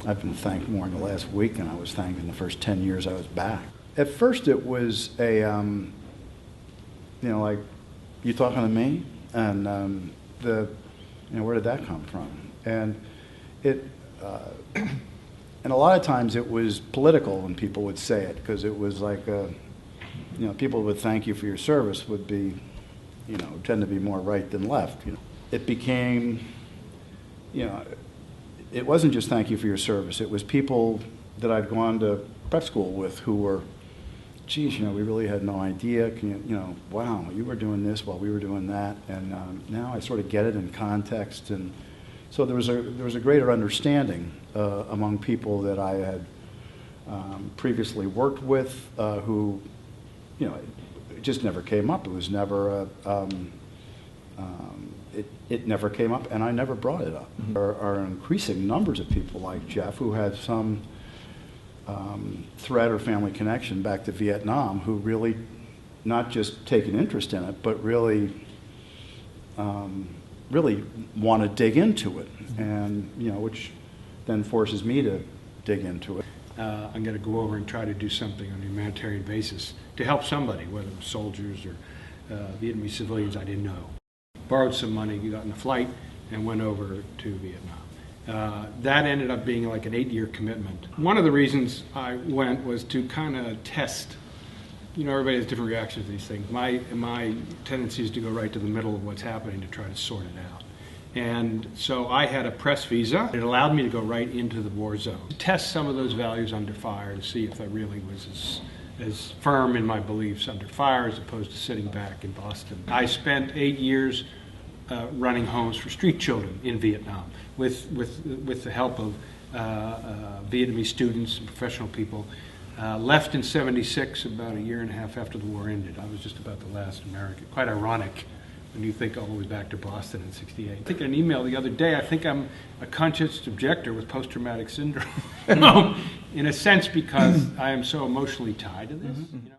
I've been thanked more in the last week than I was thanked in the first 10 years I was back. At first it was a, like, you talking to me? And where did that come from? And and a lot of times it was political when people would say it, because it was like, people would thank you for your service would be, tend to be more right than left. It became, it wasn't just thank you for your service. It was people that I'd gone to prep school with who were, geez, we really had no idea. Wow, you were doing this while we were doing that, and now I sort of get it in context. And so there was a greater understanding among people that I had previously worked with, who, it just never came up. It was never it never came up, and I never brought it up. Mm-hmm. There are increasing numbers of people like Jeff who had some thread or family connection back to Vietnam, who really not just take an interest in it, but really want to dig into it, and which then forces me to dig into it. I'm going to go over and try to do something on a humanitarian basis to help somebody, whether it was soldiers or Vietnamese civilians I didn't know. Borrowed some money, got in a flight, and went over to Vietnam. That ended up being like an 8-year commitment. One of the reasons I went was to kind of test. Everybody has different reactions to these things. My tendency is to go right to the middle of what's happening to try to sort it out. And so I had a press visa. It allowed me to go right into the war zone, to test some of those values under fire, to see if I really was as firm in my beliefs under fire as opposed to sitting back in Boston. I spent 8 years running homes for street children in Vietnam with the help of Vietnamese students and professional people. Left in '76, about a year and a half after the war ended. I was just about the last American. Quite ironic when you think all the way back to Boston in '68. I think an email the other day, I think I'm a conscientious objector with post-traumatic syndrome, in a sense, because I am so emotionally tied to this. Mm-hmm.